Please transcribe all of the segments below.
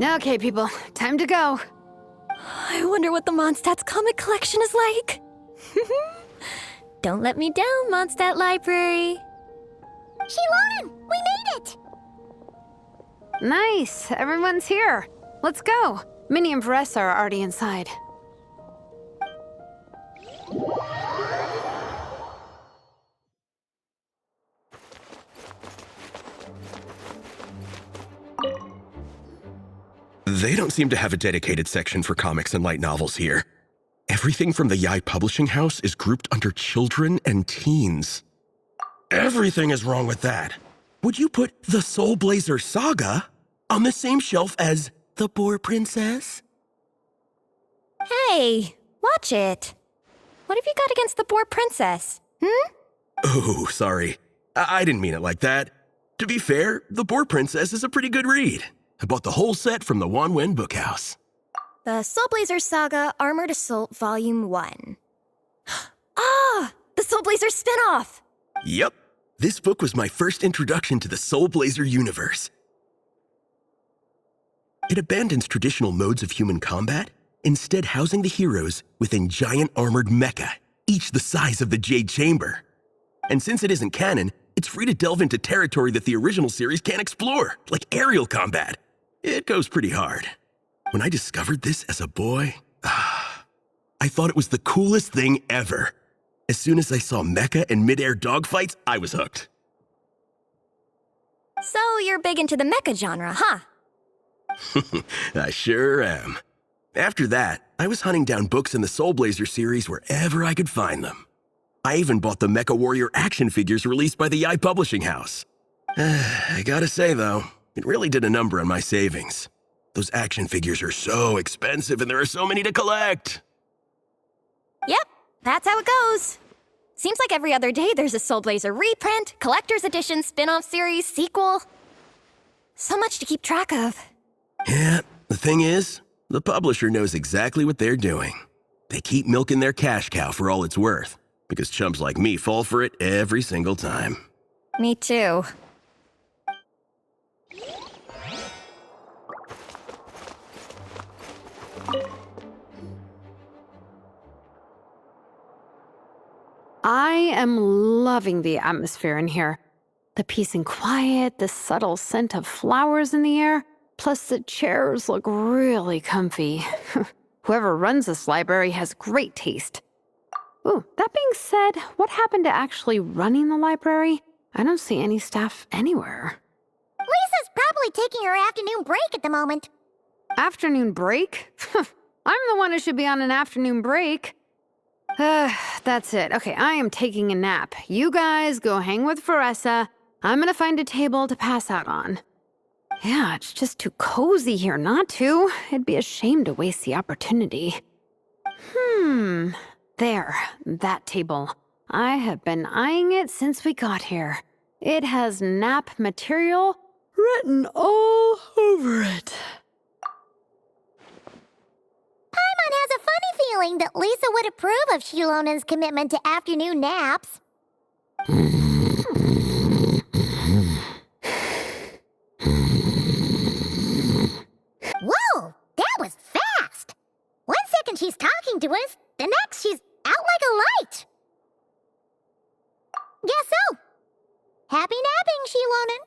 Okay, people, time to go. I wonder what the Mondstadt's comic collection is like. Don't let me down, Mondstadt Library. Shilonen, we made it! Nice, everyone's here. Let's go. Minnie and Varessa are already inside. They don't seem to have a dedicated section for comics and light novels here. Everything from the Yai Publishing House is grouped under children and teens. Everything is wrong with that. Would you put the Soulblazers saga on the same shelf as The Boar Princess? Hey, watch it. What have you got against the Boar Princess? Oh, sorry. I didn't mean it like that. To be fair, The Boar Princess is a pretty good read. I bought the whole set from the Wanwen Bookhouse. The Soulblazers Saga Armored Assault Volume 1. Ah! The Soulblazers spin-off! Yep. This book was my first introduction to the Soulblazer universe. It abandons traditional modes of human combat, instead housing the heroes within giant armored mecha, each the size of the Jade Chamber. And since it isn't canon, it's free to delve into territory that the original series can't explore, like aerial combat. It goes pretty hard. When I discovered this as a boy, I thought it was the coolest thing ever. As soon as I saw mecha and mid-air dogfights, I was hooked. So you're big into the mecha genre, huh? I sure am. After that, I was hunting down books in the Soulblazer series wherever I could find them. I even bought the Mecha Warrior action figures released by the Yai Publishing House. I gotta say, though, it really did a number on my savings. Those action figures are so expensive and there are so many to collect. Yep, that's how it goes. Seems like every other day there's a Soulblazer reprint, collector's edition, spin-off series, sequel. So much to keep track of. Yeah, the thing is, the publisher knows exactly what they're doing. They keep milking their cash cow for all it's worth, because chumps like me fall for it every single time. Me too. I am loving the atmosphere in here. The peace and quiet, the subtle scent of flowers in the air, plus the chairs look really comfy. Whoever runs this library has great taste. Ooh, that being said, what happened to actually running the library? I don't see any staff anywhere. Lisa's probably taking her afternoon break at the moment. Afternoon break? I'm the one who should be on an afternoon break. That's it. Okay, I am taking a nap. You guys go hang with Varessa. I'm gonna find a table to pass out on. Yeah, it's just too cozy here not to. It'd be a shame to waste the opportunity. There, that table. I have been eyeing it since we got here. It has nap material written all over it. Paimon has a funny feeling that Lisa would approve of Shilonen's commitment to afternoon naps. Whoa, that was fast! 1 second she's talking to us, the next she's out like a light. Guess so. Happy napping, Shilonen.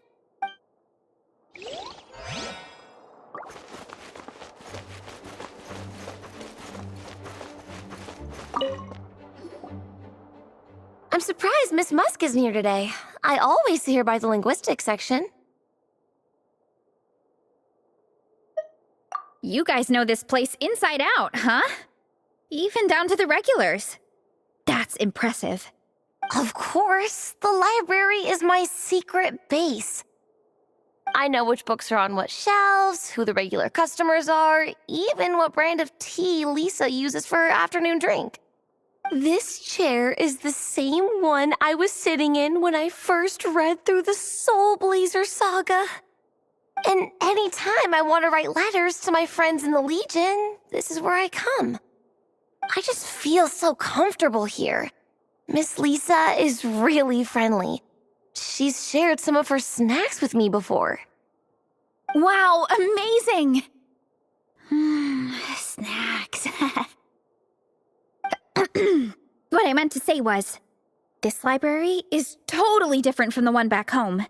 I'm surprised Miss Musk isn't here today. I always see her by the linguistics section. You guys know this place inside out, huh? Even down to the regulars. That's impressive. Of course, the library is my secret base. I know which books are on what shelves, who the regular customers are, even what brand of tea Lisa uses for her afternoon drink. This chair is the same one I was sitting in when I first read through the Soulblazer saga. And anytime I want to write letters to my friends in the Legion, this is where I come. I just feel so comfortable here. Miss Lisa is really friendly. She's shared some of her snacks with me before. Wow, amazing! Snacks. What I meant to say was, this library is totally different from the one back home.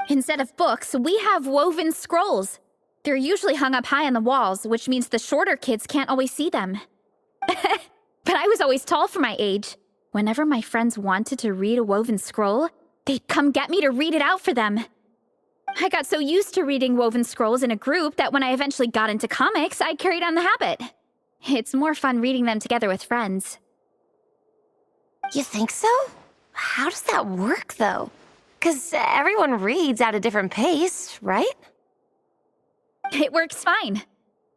Instead of books, we have woven scrolls. They're usually hung up high on the walls, which means the shorter kids can't always see them. But I was always tall for my age. Whenever my friends wanted to read a woven scroll, they'd come get me to read it out for them. I got so used to reading woven scrolls in a group that when I eventually got into comics, I carried on the habit. It's more fun reading them together with friends. You think so? How does that work, though? 'Cause everyone reads at a different pace, right? It works fine.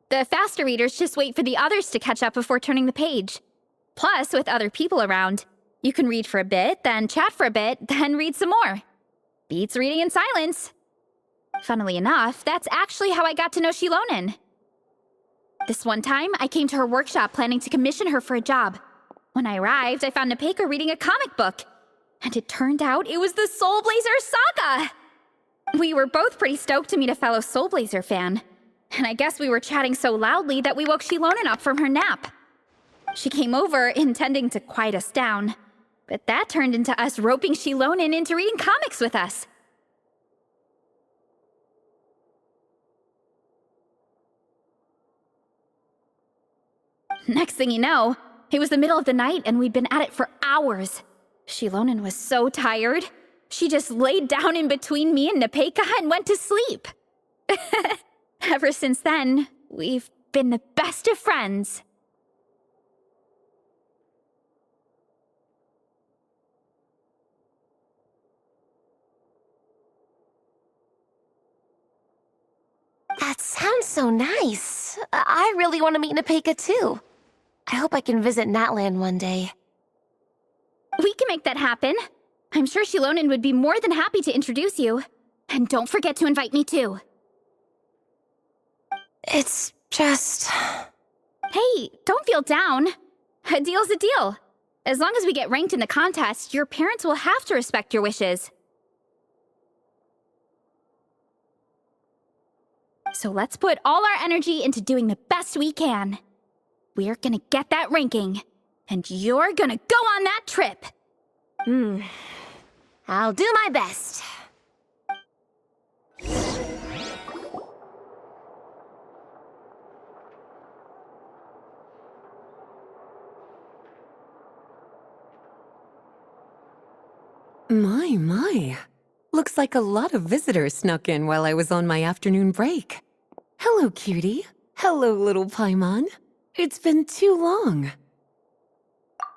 The faster readers just wait for the others to catch up before turning the page. Plus, with other people around, you can read for a bit, then chat for a bit, then read some more. Beats reading in silence. Funnily enough, that's actually how I got to know Shilonen. This one time, I came to her workshop planning to commission her for a job. When I arrived, I found Nepeka reading a comic book. And it turned out it was the Soulblazers saga! We were both pretty stoked to meet a fellow Soulblazer fan. And I guess we were chatting so loudly that we woke Shilonen up from her nap. She came over, intending to quiet us down. But that turned into us roping Shilonen into reading comics with us. Next thing you know, it was the middle of the night and we'd been at it for hours. Shilonen was so tired. She just laid down in between me and Nepeka and went to sleep. Ever since then, we've been the best of friends. That sounds so nice. I really want to meet Nepeka, too. I hope I can visit Natland one day. We can make that happen. I'm sure Shilonen would be more than happy to introduce you. And don't forget to invite me too. It's just... Hey, don't feel down. A deal's a deal. As long as we get ranked in the contest, your parents will have to respect your wishes. So let's put all our energy into doing the best we can. We're gonna get that ranking. And you're gonna go on that trip! I'll do my best. My. Looks like a lot of visitors snuck in while I was on my afternoon break. Hello, cutie. Hello, little Paimon. It's been too long.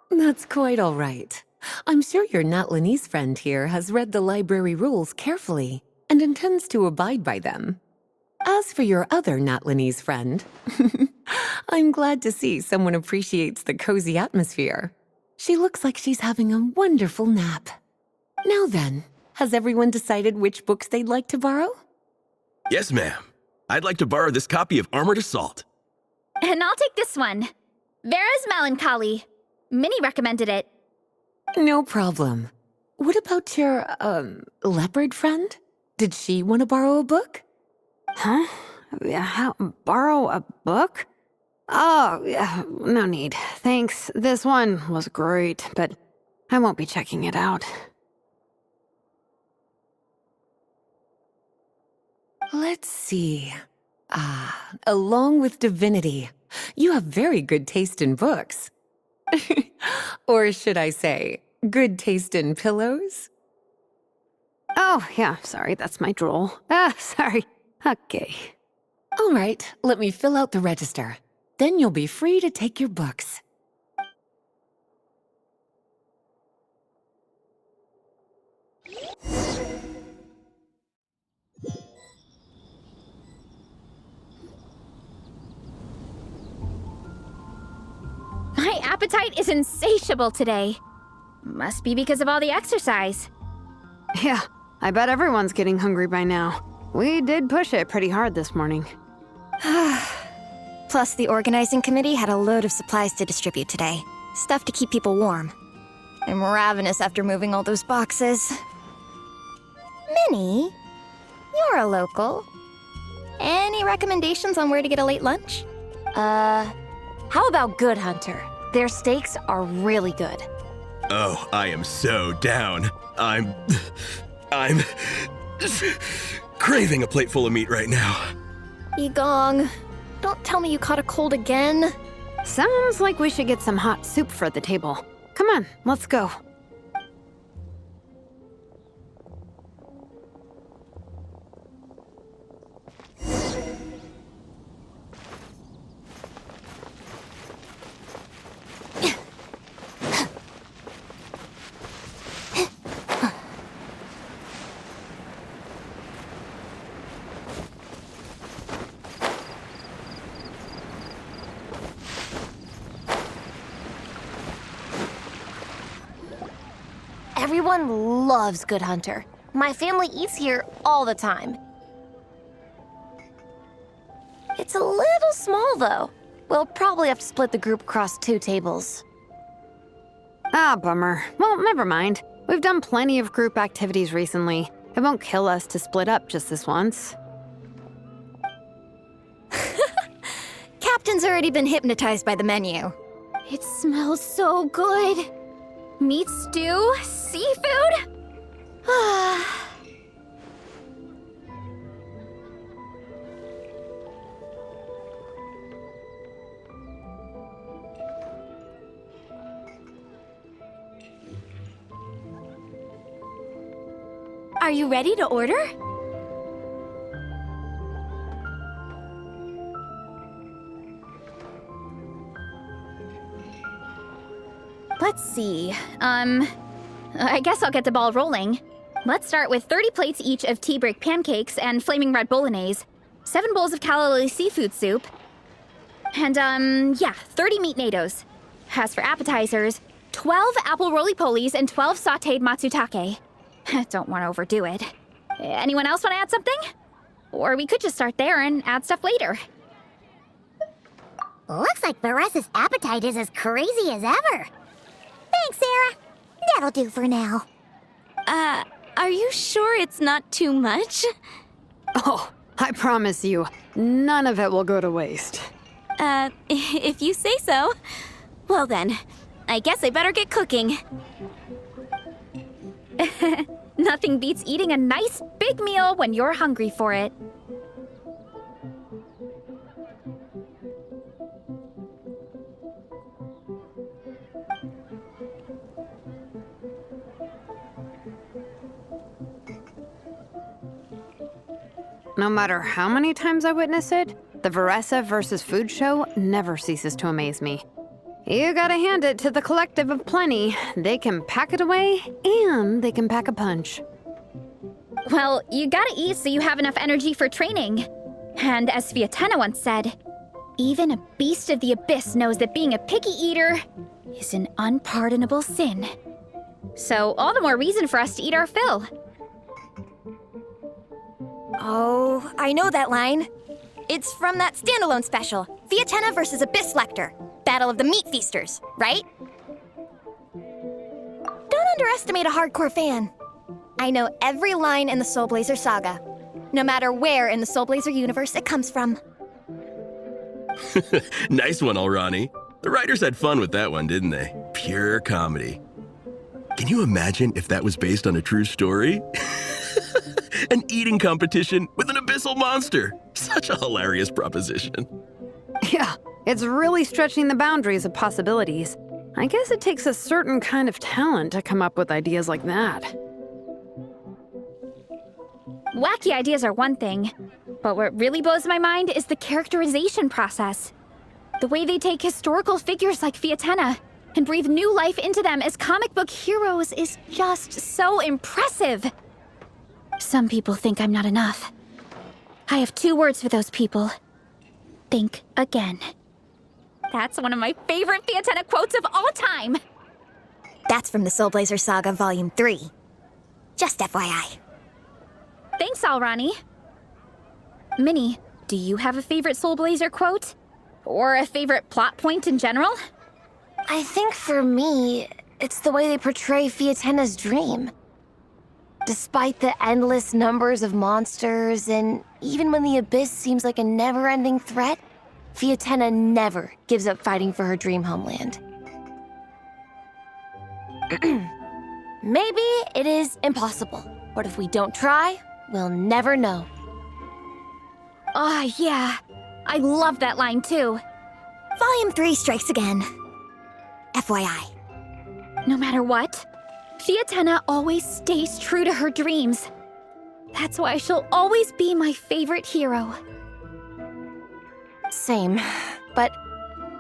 That's quite all right. I'm sure your Natlanese friend here has read the library rules carefully and intends to abide by them. As for your other Natlanese friend, I'm glad to see someone appreciates the cozy atmosphere. She looks like she's having a wonderful nap. Now then, has everyone decided which books they'd like to borrow? Yes, ma'am. I'd like to borrow this copy of Armored Assault. And I'll take this one. Vera's Melancholy. Minnie recommended it. No problem. What about your, leopard friend? Did she want to borrow a book? Huh? Borrow a book? Oh, yeah, no need. Thanks. This one was great, but I won't be checking it out. Let's see. Along with Divinity, you have very good taste in books. Or should I say, good taste in pillows? Oh, yeah, sorry, that's my drool. Sorry. Okay. All right, let me fill out the register. Then you'll be free to take your books. My appetite is insatiable today. Must be because of all the exercise. Yeah, I bet everyone's getting hungry by now. We did push it pretty hard this morning. Plus, the organizing committee had a load of supplies to distribute today. Stuff to keep people warm. I'm ravenous after moving all those boxes. Minnie, you're a local. Any recommendations on where to get a late lunch? How about Good Hunter? Their steaks are really good. Oh, I am so down. I'm craving a plate full of meat right now. Yigong, don't tell me you caught a cold again. Sounds like we should get some hot soup for the table. Come on, let's go. Everyone loves Good Hunter. My family eats here all the time. It's a little small, though. We'll probably have to split the group across 2 tables. Ah, bummer. Well, never mind. We've done plenty of group activities recently. It won't kill us to split up just this once. Captain's already been hypnotized by the menu. It smells so good. Meat stew? Seafood? Are you ready to order? Let's see. I guess I'll get the ball rolling. Let's start with 30 plates each of tea break pancakes and flaming red bolognese, 7 bowls of calla seafood soup, and 30 meat nados. As for appetizers, 12 apple roly-polies and 12 sautéed matsutake. Don't want to overdo it. Anyone else want to add something? Or we could just start there and add stuff later. Looks like Baressa's appetite is as crazy as ever. Thanks, Sarah. That'll do for now. Are you sure it's not too much? Oh, I promise you, none of it will go to waste. If you say so. Well then, I guess I better get cooking. Nothing beats eating a nice big meal when you're hungry for it. No matter how many times I witness it, the Varessa versus Food show never ceases to amaze me. You gotta hand it to the collective of plenty. They can pack it away, and they can pack a punch. Well, you gotta eat so you have enough energy for training. And as Vietena once said, even a beast of the abyss knows that being a picky eater is an unpardonable sin. So all the more reason for us to eat our fill. Oh, I know that line. It's from that standalone special, Vietena versus Abyss Lecter, Battle of the Meat Feasters, right? Don't underestimate a hardcore fan. I know every line in the Soulblazer saga, no matter where in the Soulblazer universe it comes from. Nice one, Alrani. The writers had fun with that one, didn't they? Pure comedy. Can you imagine if that was based on a true story? An eating competition with an abyssal monster. Such a hilarious proposition. Yeah, it's really stretching the boundaries of possibilities. I guess it takes a certain kind of talent to come up with ideas like that. Wacky ideas are one thing, but what really blows my mind is the characterization process. The way they take historical figures like Vietena and breathe new life into them as comic book heroes is just so impressive. Some people think I'm not enough. I have 2 words for those people. Think again. That's one of my favorite Vietena quotes of all time. That's from the Soulblazer Saga Volume 3. Just FYI. Thanks, Alrani. Minnie, do you have a favorite Soulblazer quote? Or a favorite plot point in general? I think for me, it's the way they portray Fietena's dream. Despite the endless numbers of monsters, and even when the Abyss seems like a never-ending threat, Fiatenna never gives up fighting for her dream homeland. Maybe it is impossible, but if we don't try, we'll never know. Oh, yeah. I love that line too. Volume 3 strikes again. FYI. No matter what, Fiatenna always stays true to her dreams. That's why she'll always be my favorite hero. Same, but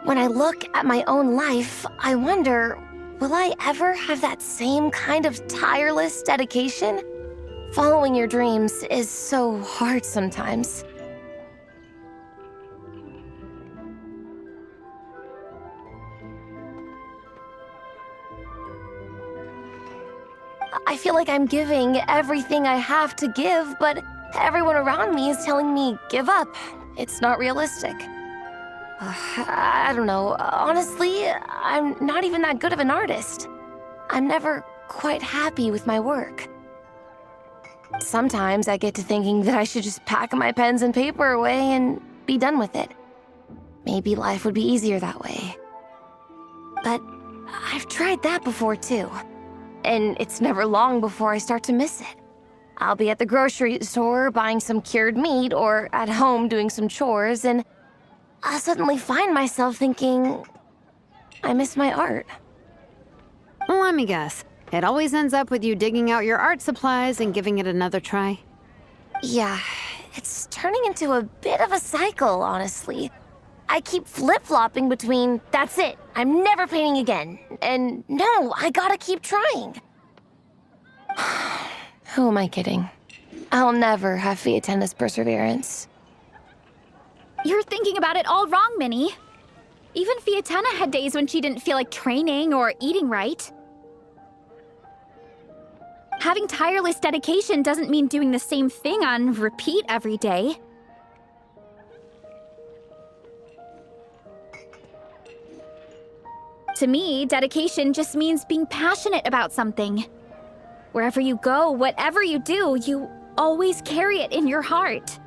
when I look at my own life, I wonder, will I ever have that same kind of tireless dedication? Following your dreams is so hard sometimes. I feel like I'm giving everything I have to give, but everyone around me is telling me, give up. It's not realistic. I don't know. Honestly, I'm not even that good of an artist. I'm never quite happy with my work. Sometimes I get to thinking that I should just pack my pens and paper away and be done with it. Maybe life would be easier that way. But I've tried that before too. And it's never long before I start to miss it. I'll be at the grocery store buying some cured meat or at home doing some chores, and I'll suddenly find myself thinking, I miss my art. Let me guess. It always ends up with you digging out your art supplies and giving it another try. Yeah, it's turning into a bit of a cycle, honestly. I keep flip-flopping between, that's it, I'm never painting again, and no, I gotta keep trying. Who am I kidding? I'll never have Fiatenna's perseverance. You're thinking about it all wrong, Minnie. Even Fiatenna had days when she didn't feel like training or eating right. Having tireless dedication doesn't mean doing the same thing on repeat every day. To me, dedication just means being passionate about something. Wherever you go, whatever you do, you always carry it in your heart.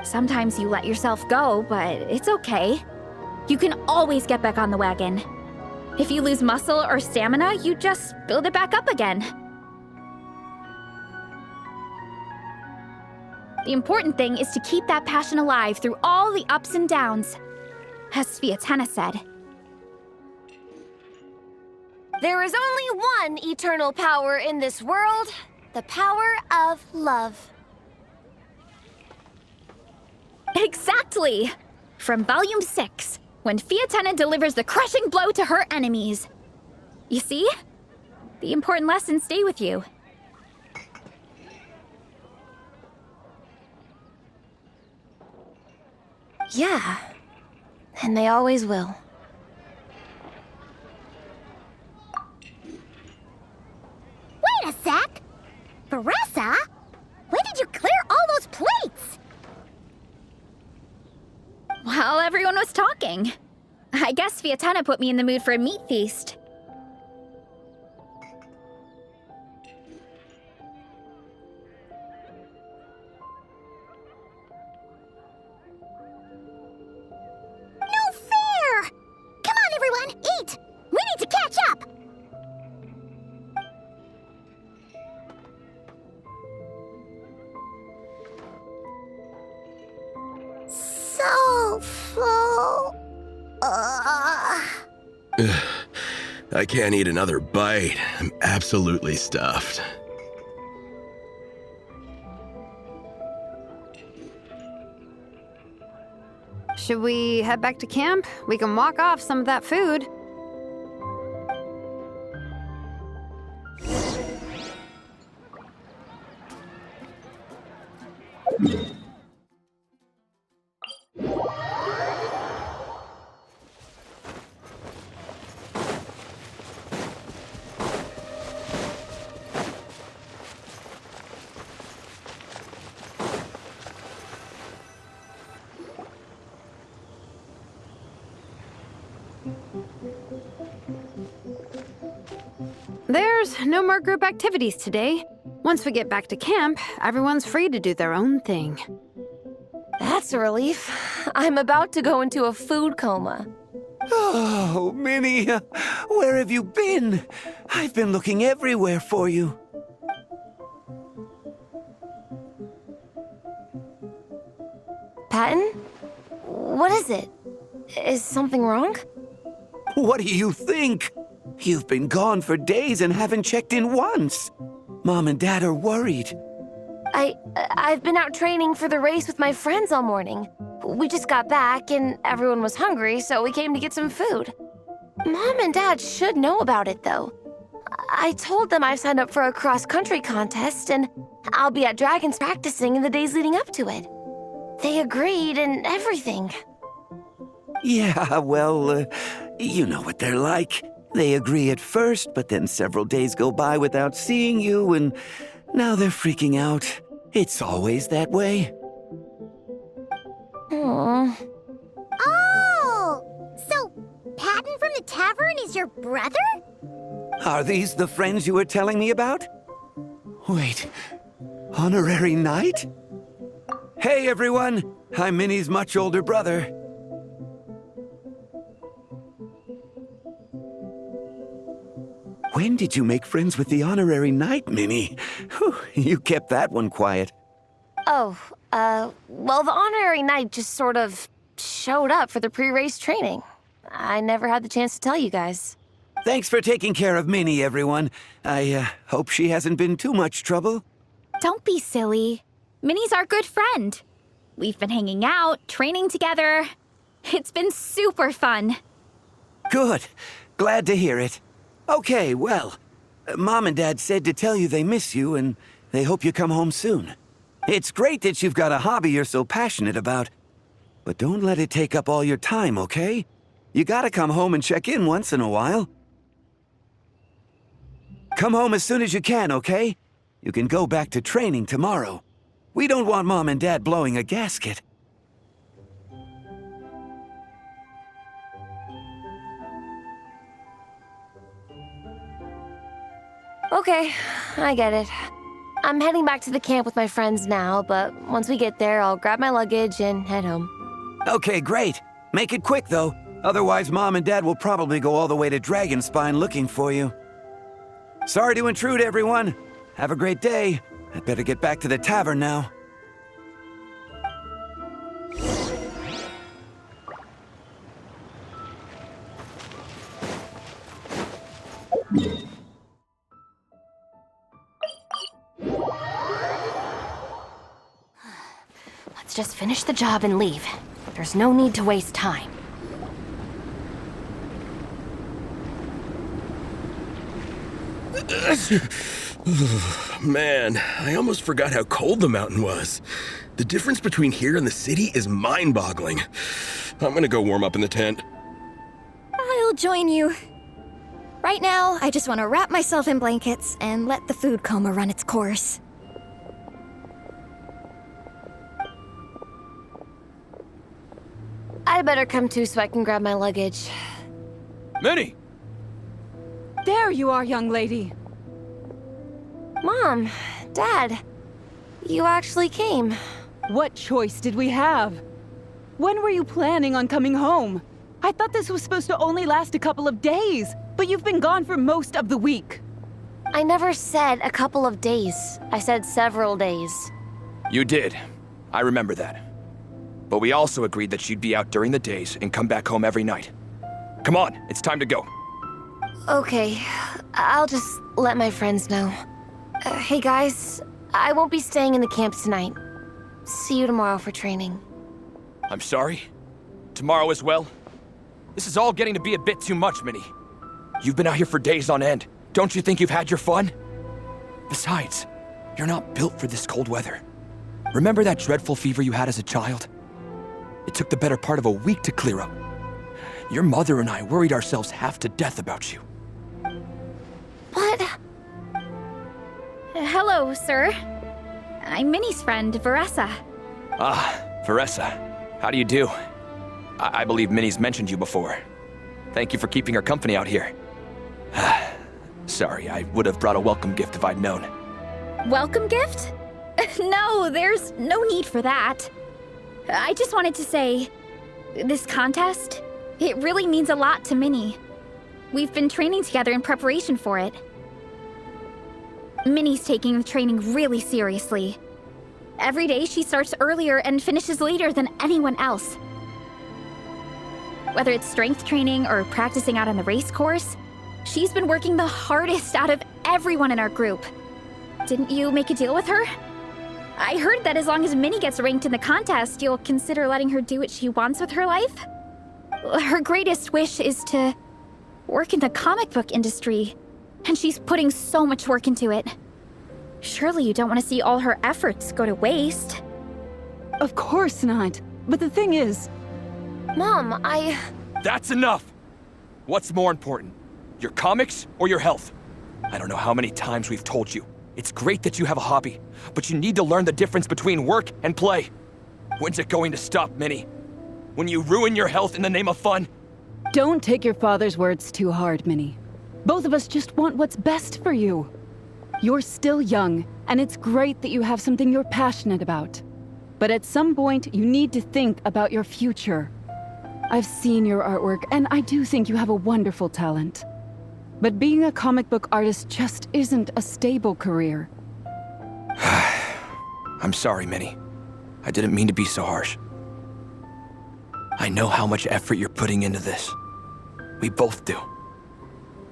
Sometimes you let yourself go, but it's okay. You can always get back on the wagon. If you lose muscle or stamina, you just build it back up again. The important thing is to keep that passion alive through all the ups and downs, as Fiatenna said. There is only one eternal power in this world, the power of love. Exactly! From Volume 6, when Fiatenna delivers the crushing blow to her enemies. You see? The important lessons stay with you. Yeah, and they always will. Wait a sec! Baressa? When did you clear all those plates? While everyone was talking. I guess Fiatenna put me in the mood for a meat feast. No fair! Come on, everyone, eat! We need to catch up! So full. I can't eat another bite. I'm absolutely stuffed. Should we head back to camp? We can walk off some of that food. There's no more group activities today. Once we get back to camp, everyone's free to do their own thing. That's a relief. I'm about to go into a food coma. Oh, Minnie, where have you been? I've been looking everywhere for you. Patton? What is it? Is something wrong? What do you think? You've been gone for days and haven't checked in once. Mom and Dad are worried. I've been out training for the race with my friends all morning. We just got back and everyone was hungry, so we came to get some food. Mom and Dad should know about it, though. I told them I signed up for a cross-country contest and I'll be at Dragons practicing in the days leading up to it. They agreed and everything. Yeah, well, you know what they're like. They agree at first, but then several days go by without seeing you, and now they're freaking out. It's always that way. Aww. Oh! So, Patton from the tavern is your brother? Are these the friends you were telling me about? Wait, honorary knight? Hey, everyone! I'm Minnie's much older brother. When did you make friends with the honorary knight, Minnie? Whew, you kept that one quiet. Oh, well, the honorary knight just sort of showed up for the pre-race training. I never had the chance to tell you guys. Thanks for taking care of Minnie, everyone. I hope she hasn't been too much trouble. Don't be silly. Minnie's our good friend. We've been hanging out, training together. It's been super fun. Good. Glad to hear it. Okay, well, Mom and Dad said to tell you they miss you and they hope you come home soon. It's great that you've got a hobby you're so passionate about, but don't let it take up all your time, okay? You gotta come home and check in once in a while. Come home as soon as you can, okay? You can go back to training tomorrow. We don't want Mom and Dad blowing a gasket. Okay, I get it. I'm heading back to the camp with my friends now, but once we get there, I'll grab my luggage and head home. Okay, great. Make it quick, though. Otherwise, Mom and Dad will probably go all the way to Dragonspine looking for you. Sorry to intrude, everyone. Have a great day. I'd better get back to the tavern now. Let's just finish the job and leave. There's no need to waste time. Man, I almost forgot how cold the mountain was. The difference between here and the city is mind-boggling. I'm gonna go warm up in the tent. I'll join you. Right now, I just want to wrap myself in blankets and let the food coma run its course. I better come too so I can grab my luggage. Minnie! There you are, young lady. Mom, Dad, you actually came. What choice did we have? When were you planning on coming home? I thought this was supposed to only last a couple of days, but you've been gone for most of the week. I never said a couple of days. I said several days. You did. I remember that. But we also agreed that you'd be out during the days and come back home every night. Come on, it's time to go. Okay, I'll just let my friends know. Hey guys, I won't be staying in the camp tonight. See you tomorrow for training. I'm sorry. Tomorrow as well. This is all getting to be a bit too much, Minnie. You've been out here for days on end. Don't you think you've had your fun? Besides, you're not built for this cold weather. Remember that dreadful fever you had as a child? It took the better part of a week to clear up. Your mother and I worried ourselves half to death about you. What? Hello, sir. I'm Minnie's friend, Varessa. Ah, Varessa. How do you do? I believe Minnie's mentioned you before. Thank you for keeping her company out here. Sorry, I would have brought a welcome gift if I'd known. Welcome gift? No, there's no need for that. I just wanted to say, this contest, it really means a lot to Minnie. We've been training together in preparation for it. Minnie's taking the training really seriously. Every day she starts earlier and finishes later than anyone else. Whether it's strength training or practicing out on the race course, she's been working the hardest out of everyone in our group. Didn't you make a deal with her? I heard that as long as Minnie gets ranked in the contest, you'll consider letting her do what she wants with her life? Her greatest wish is to work in the comic book industry, and she's putting so much work into it. Surely you don't want to see all her efforts go to waste. Of course not. But the thing is... Mom, That's enough! What's more important, your comics or your health? I don't know how many times we've told you. It's great that you have a hobby, but you need to learn the difference between work and play. When's it going to stop, Minnie? When you ruin your health in the name of fun? Don't take your father's words too hard, Minnie. Both of us just want what's best for you. You're still young, and it's great that you have something you're passionate about. But at some point, you need to think about your future. I've seen your artwork, and I do think you have a wonderful talent. But being a comic book artist just isn't a stable career. I'm sorry, Minnie. I didn't mean to be so harsh. I know how much effort you're putting into this. We both do.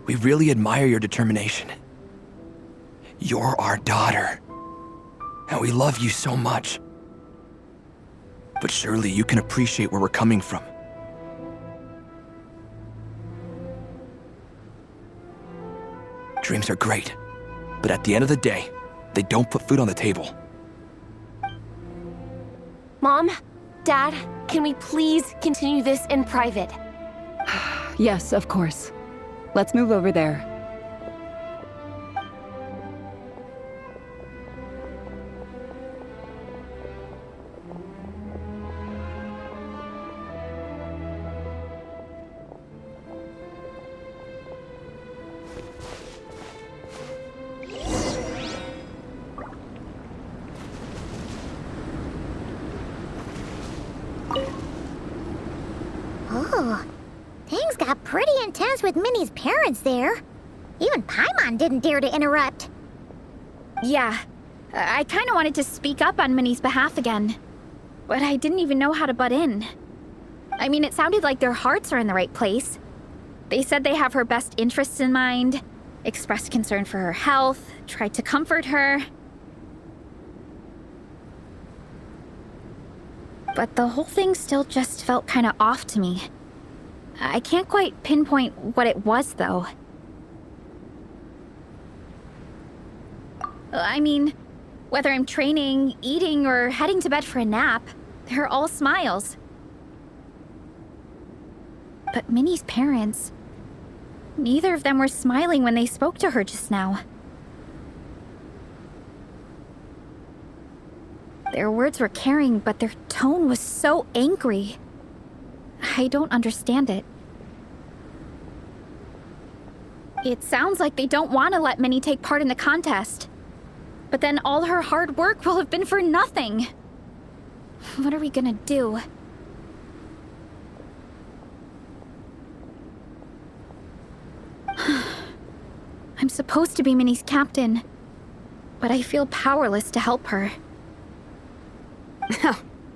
We really admire your determination. You're our daughter, and we love you so much. But surely you can appreciate where we're coming from. Dreams are great, but at the end of the day, they don't put food on the table. Mom, Dad, can we please continue this in private? Yes, of course. Let's move over there. Oh, things got pretty intense with Minnie's parents there. Even Paimon didn't dare to interrupt. Yeah, I kind of wanted to speak up on Minnie's behalf again. But I didn't even know how to butt in. I mean, it sounded like their hearts are in the right place. They said they have her best interests in mind, expressed concern for her health, tried to comfort her. But the whole thing still just felt kind of off to me. I can't quite pinpoint what it was, though. I mean, whether I'm training, eating, or heading to bed for a nap, they're all smiles. But Minnie's parents, neither of them were smiling when they spoke to her just now. Their words were caring, but their tone was so angry. I don't understand it. It sounds like they don't want to let Minnie take part in the contest. But then all her hard work will have been for nothing. What are we gonna do? I'm supposed to be Minnie's captain, but I feel powerless to help her.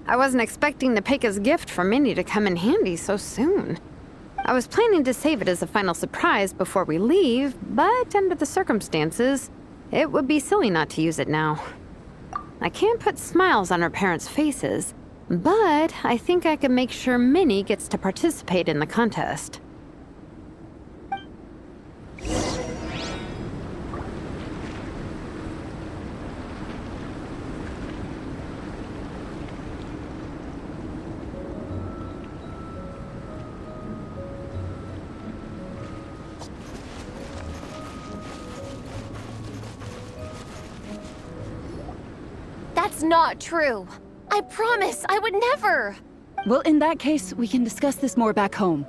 I wasn't expecting the Peka's gift from Minnie to come in handy so soon. I was planning to save it as a final surprise before we leave, but under the circumstances, it would be silly not to use it now. I can't put smiles on her parents' faces, but I think I can make sure Minnie gets to participate in the contest. That's not true. I promise I would never. Well, in that case, we can discuss this more back home.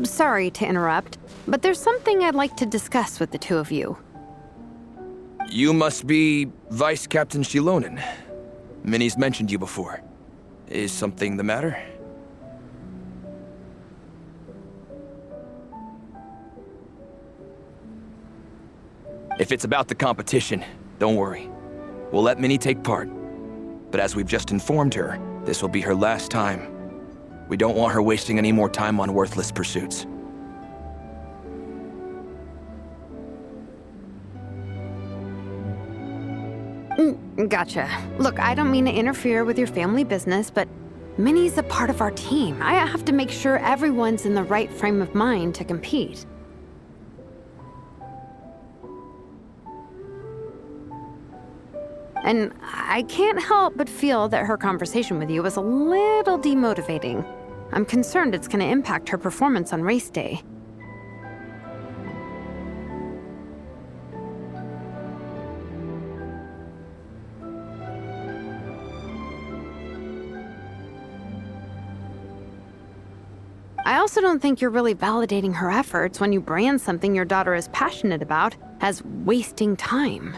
Sorry to interrupt, but there's something I'd like to discuss with the two of you. You must be Vice Captain Shilonen. Minnie's mentioned you before. Is something the matter? If it's about the competition, don't worry. We'll let Minnie take part. But as we've just informed her, this will be her last time. We don't want her wasting any more time on worthless pursuits. Gotcha. Look, I don't mean to interfere with your family business, but Minnie's a part of our team. I have to make sure everyone's in the right frame of mind to compete. And I can't help but feel that her conversation with you was a little demotivating. I'm concerned it's going to impact her performance on race day. I also don't think you're really validating her efforts when you brand something your daughter is passionate about as wasting time.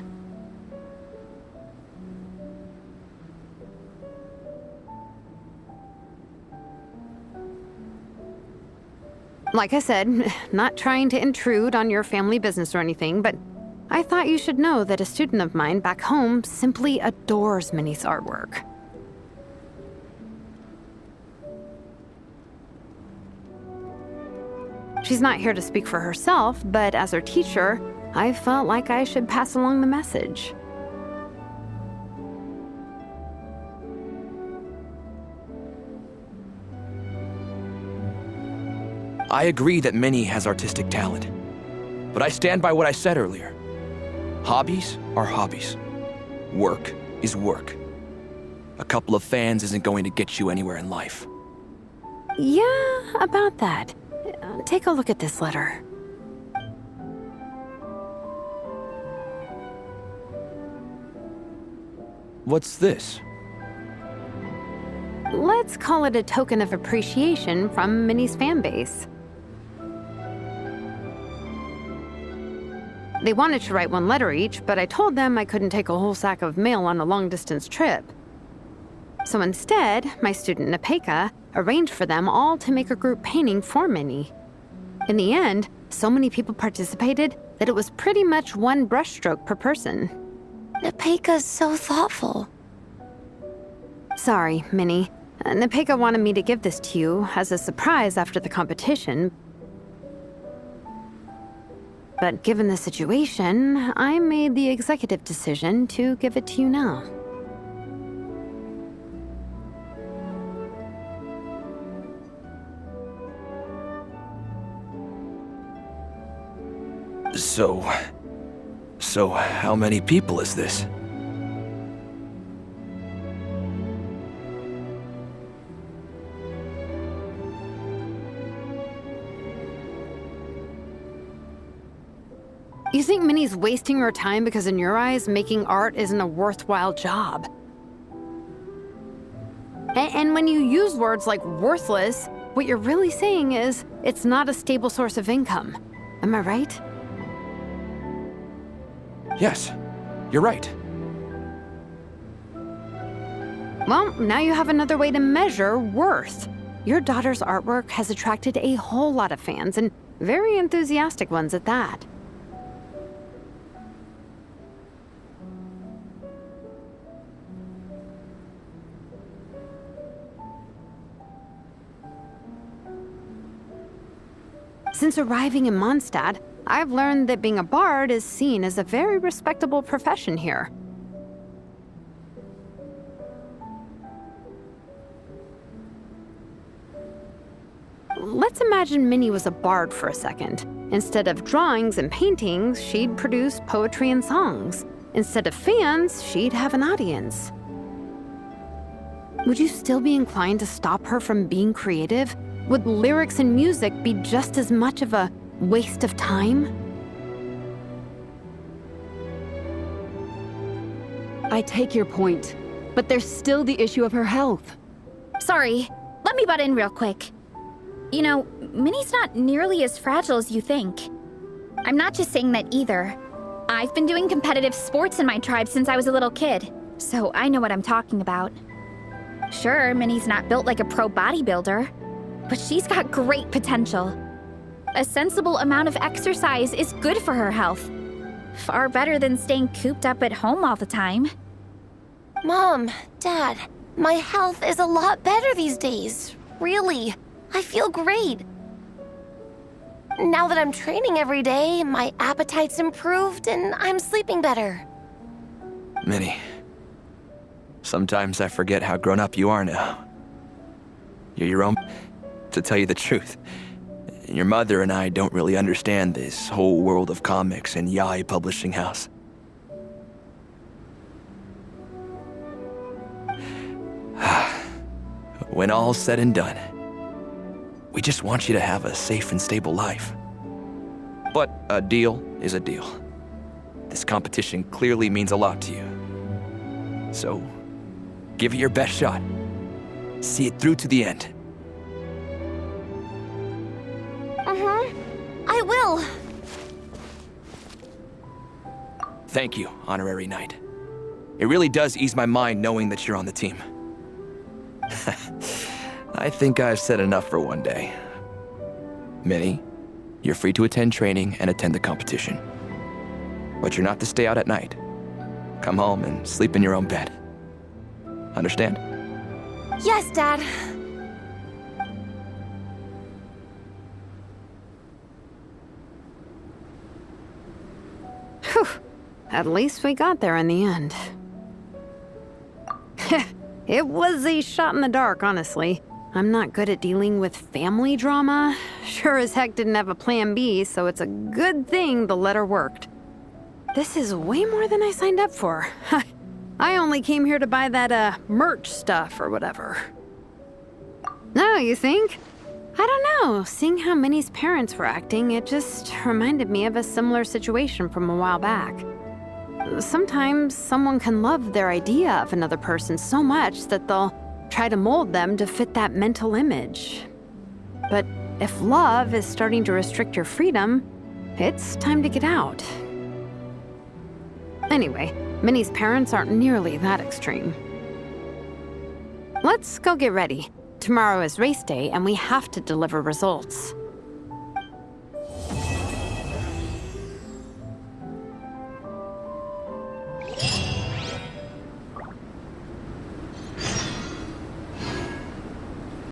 Like I said, not trying to intrude on your family business or anything, but I thought you should know that a student of mine back home simply adores Minnie's artwork. She's not here to speak for herself, but as her teacher, I felt like I should pass along the message. I agree that Minnie has artistic talent, but I stand by what I said earlier. Hobbies are hobbies. Work is work. A couple of fans isn't going to get you anywhere in life. Yeah, about that. Take a look at this letter. What's this? Let's call it a token of appreciation from Minnie's fan base. They wanted to write one letter each, but I told them I couldn't take a whole sack of mail on a long-distance trip. So instead, my student Nepeka arranged for them all to make a group painting for Minnie. In the end, so many people participated that it was pretty much one brushstroke per person. Nepeka's so thoughtful. Sorry, Minnie. Nepeka wanted me to give this to you as a surprise after the competition. But given the situation, I made the executive decision to give it to you now. So how many people is this? You think Minnie's wasting her time because in your eyes, making art isn't a worthwhile job? And when you use words like worthless, what you're really saying is it's not a stable source of income. Am I right? Yes, you're right. Well, now you have another way to measure worth. Your daughter's artwork has attracted a whole lot of fans, and very enthusiastic ones at that. Since arriving in Mondstadt, I've learned that being a bard is seen as a very respectable profession here. Let's imagine Minnie was a bard for a second. Instead of drawings and paintings, she'd produce poetry and songs. Instead of fans, she'd have an audience. Would you still be inclined to stop her from being creative? Would lyrics and music be just as much of a waste of time? I take your point, but there's still the issue of her health. Sorry, let me butt in real quick. You know, Minnie's not nearly as fragile as you think. I'm not just saying that either. I've been doing competitive sports in my tribe since I was a little kid, so I know what I'm talking about. Sure, Minnie's not built like a pro bodybuilder, but she's got great potential. A sensible amount of exercise is good for her health. Far better than staying cooped up at home all the time. Mom, Dad, my health is a lot better these days. Really, I feel great. Now that I'm training every day, my appetite's improved and I'm sleeping better. Minnie, sometimes I forget how grown up you are now. You're your own. To tell you the truth, your mother and I don't really understand this whole world of comics and yaoi publishing house. When all's said and done, we just want you to have a safe and stable life. But a deal is a deal. This competition clearly means a lot to you. So, give it your best shot. See it through to the end. I will. Thank you, Honorary Knight. It really does ease my mind knowing that you're on the team. I think I've said enough for one day. Minnie, you're free to attend training and attend the competition. But you're not to stay out at night. Come home and sleep in your own bed. Understand? Yes, Dad. Whew. At least we got there in the end. It was a shot in the dark, honestly. I'm not good at dealing with family drama. Sure as heck didn't have a plan B, so it's a good thing the letter worked. This is way more than I signed up for. I only came here to buy that, merch stuff or whatever. No, you think? I don't know. Seeing how Minnie's parents were acting, it just reminded me of a similar situation from a while back. Sometimes someone can love their idea of another person so much that they'll try to mold them to fit that mental image. But if love is starting to restrict your freedom, it's time to get out. Anyway, Minnie's parents aren't nearly that extreme. Let's go get ready. Tomorrow is race day and we have to deliver results.